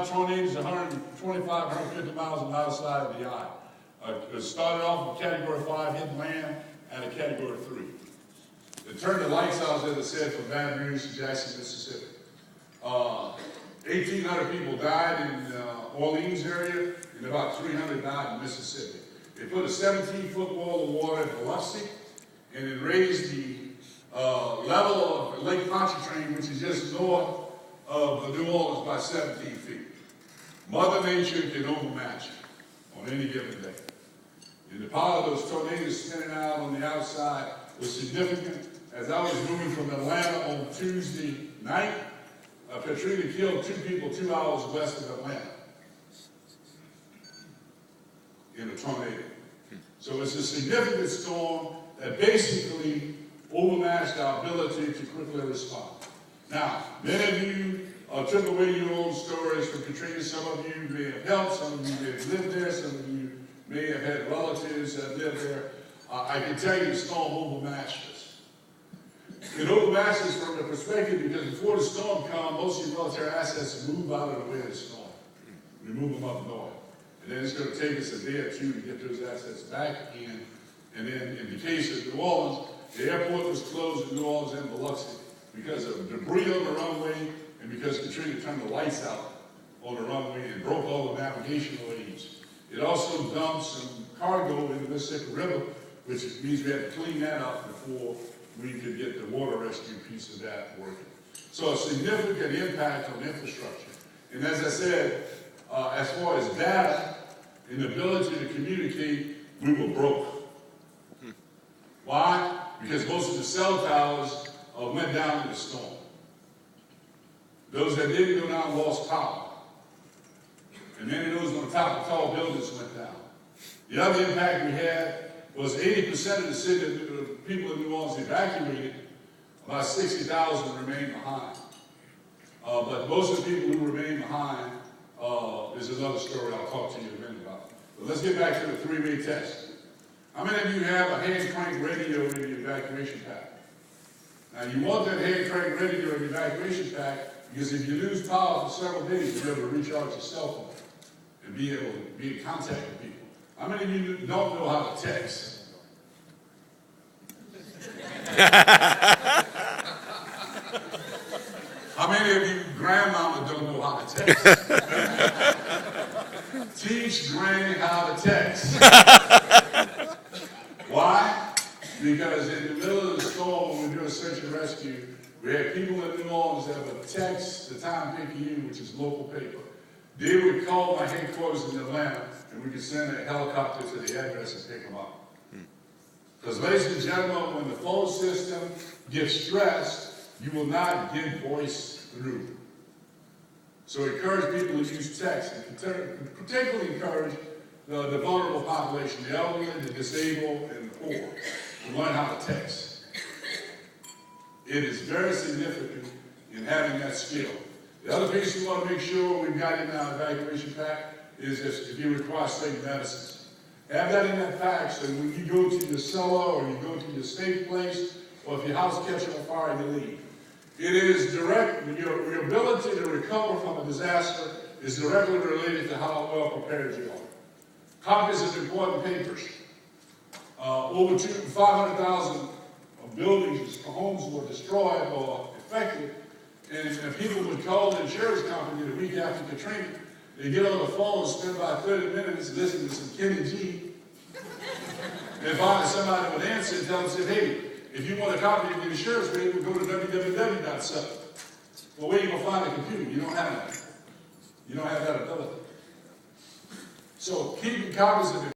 tornadoes 125, 150 miles on either side of the eye. It started off with Category 5, hit land, and a Category 3. It turned the lights out, as I said, from Baton Rouge to Jackson, Mississippi. 1,800 people died in Orleans area, and about 300 died in Mississippi. They put a 17-foot wall of water in Biloxi, and it raised the level of Lake Pontchartrain, which is just north of New Orleans, by 17 feet. Mother Nature can overmatch it on any given day. And the power of those tornadoes spinning out on the outside was significant. As I was moving from Atlanta on Tuesday night, Katrina killed 2 people 2 hours west of Atlanta in a tornado. So it's a significant storm that basically overmatched our ability to quickly respond. Now, many of you took away your own stories from Katrina. Some of you may have helped, some of you may have lived there, some of you may have had relatives that lived there. I can tell you the storm overmatched us. It overmatched us from the perspective because before the storm comes, most of your military assets move out of the way of the storm. We move them up north. And then it's going to take us a day or two to get those assets back in. And then in the case of New Orleans, the airport was closed in New Orleans and Biloxi because of debris on the runway and because Katrina turned the lights out on the runway and broke all the navigational aids. It also dumped some cargo in the Mississippi River, which means we had to clean that up before we could get the water rescue piece of that working. So a significant impact on infrastructure. And as I said, as far as data and the ability to communicate, we were broke. Why? Because most of the cell towers went down in the storm. Those that didn't go down lost power. And many of those on top of tall buildings went down. The other impact we had was 80% of the city, people in New Orleans evacuated, about 60,000 remained behind. But most of the people who remained behind is another story I'll talk to you in a minute about. But let's get back to the three-way test. How many of you have a hand crank radio in your evacuation pack? Now you want that hand crank radio in your evacuation pack because if you lose power for several days, you'll be able to recharge your cell phone and be able to be in contact with people. How many of you don't know how to text? How many of you grandmama don't know how to text? Teach Granny how to text. Why? Because in the middle of the storm, when we do a search and rescue, we had people in New Orleans that would text the Time-Picayune, which is local paper. They would call my headquarters in Atlanta, and we could send a helicopter to the address and pick them up. Because, ladies and gentlemen, when the phone system gets stressed, you will not get voice through. So encourage people to use text, and particularly encourage the vulnerable population, the elderly, the disabled, and the poor, to learn how to text. It is very significant in having that skill. The other piece we want to make sure we've got in our evacuation pack is if you require state medicines. Have that in that pack so when you go to your cellar or you go to your state place, or if your house catches on fire, you leave. It is direct, your ability to recover from a disaster is directly related to how well prepared you are. Copies of important papers. Over 500,000 buildings, homes were destroyed or affected, and people would call the insurance company the week after Katrina. They get on the phone and spend about 30 minutes listening to some Kenny G. And finally somebody would answer and tell them, hey, if you want a copy of the insurance rate, go to www.sub. Well, where are you going to find a computer? You don't have that. You don't have that ability. So keeping copies of the